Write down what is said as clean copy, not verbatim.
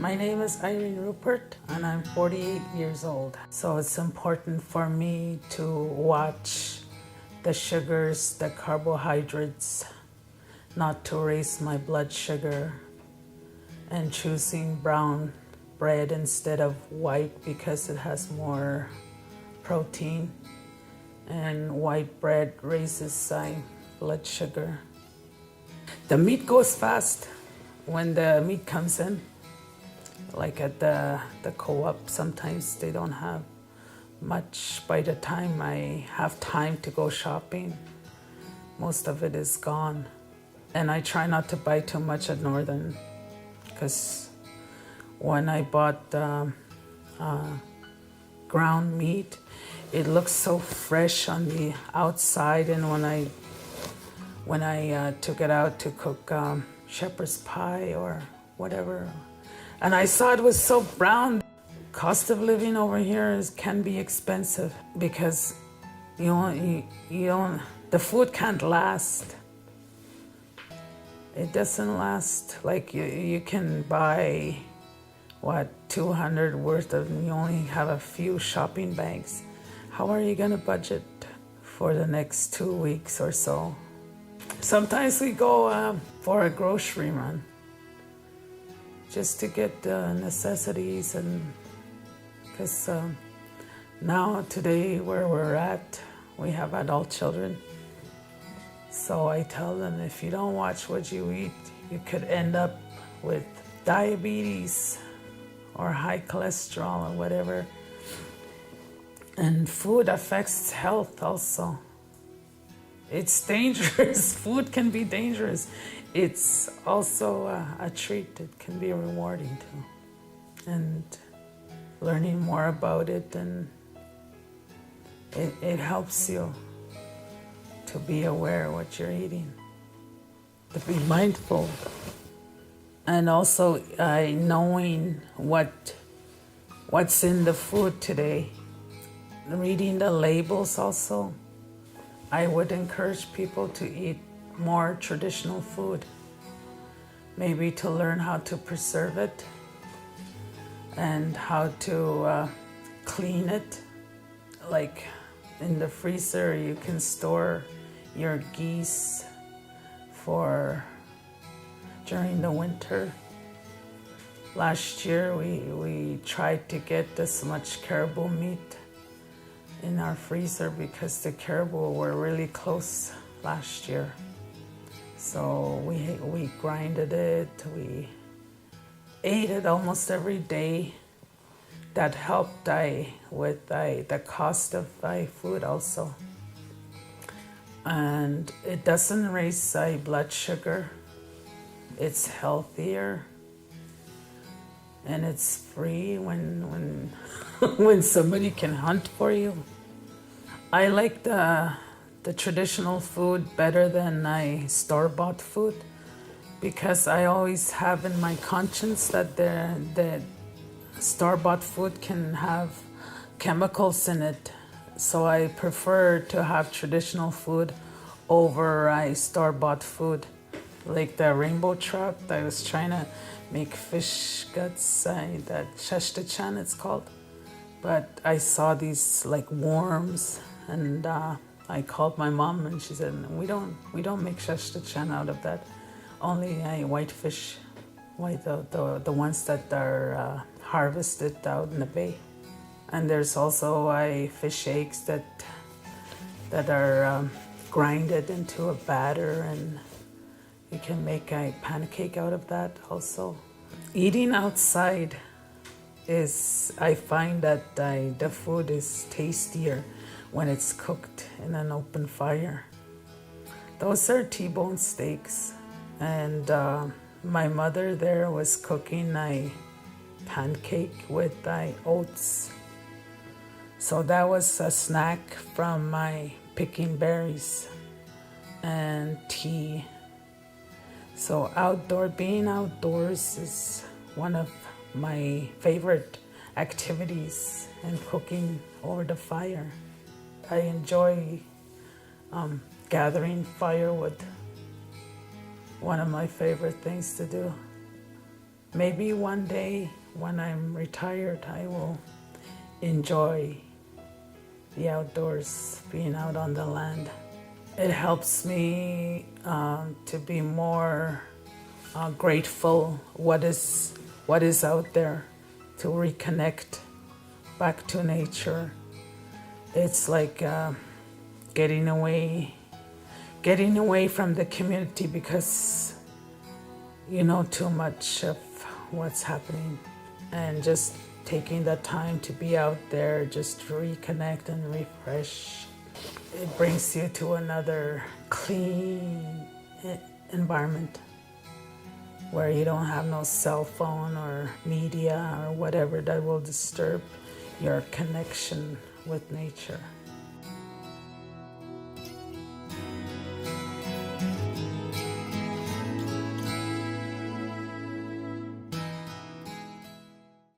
My name is Irene Rupert and I'm 48 years old. So it's important for me to watch the sugars, the carbohydrates, not to raise my blood sugar, and choosing brown bread instead of white because it has more protein, and white bread raises my blood sugar. The meat goes fast when the meat comes in. Like at the co-op, sometimes they don't have much. By the time I have time to go shopping, most of it is gone. And I try not to buy too much at Northern, because when I bought ground meat, it looks so fresh on the outside, and when I took it out to cook shepherd's pie or whatever, and I saw it was so brown. Cost of living over here can be expensive because the food can't last. It doesn't last. Like you can buy, 200 worth of, and you only have a few shopping bags. How are you gonna budget for the next 2 weeks or so? Sometimes we go for a grocery run just to get the necessities, and because now today where we're at, we have adult children. So I tell them, if you don't watch what you eat, you could end up with diabetes or high cholesterol or whatever. And food affects health also. It's dangerous. Food can be dangerous. It's also a treat. It can be rewarding too. And learning more about it, and it helps you to be aware of what you're eating, to be mindful, and also knowing what's in the food today. Reading the labels also. I would encourage people to eat more traditional food, maybe to learn how to preserve it and how to clean it. Like in the freezer, you can store your geese for during the winter. Last year, we tried to get this much caribou meat in our freezer because the caribou were really close last year. So we grinded it, we ate it almost every day. That helped with the cost of food also. And it doesn't raise blood sugar. It's healthier. And it's free when when somebody can hunt for you. I like the traditional food better than store-bought food, because I always have in my conscience that the store-bought food can have chemicals in it. So I prefer to have traditional food over store-bought food. Like the rainbow trout, I was trying to make fish guts, that Chisasibi it's called. But I saw these like worms, and I called my mom, and she said, we don't make Chisasibi out of that. Only white fish, the ones that are harvested out in the bay. And there's also fish eggs that are grinded into a batter, and you can make a pancake out of that also. Eating outside I find that the food is tastier when it's cooked in an open fire. Those are T-bone steaks, and my mother there was cooking a pancake with oats. So that was a snack from my picking berries and tea. So being outdoors is one of my favorite activities, and cooking over the fire. I enjoy gathering firewood. One of my favorite things to do. maybe one day when I'm retired, I will enjoy the outdoors, being out on the land. It helps me to be more grateful what is out there, to reconnect back to nature. It's like getting away from the community because you know too much of what's happening, and just taking the time to be out there just to reconnect and refresh. It brings you to another clean environment where you don't have no cell phone or media or whatever that will disturb your connection with nature.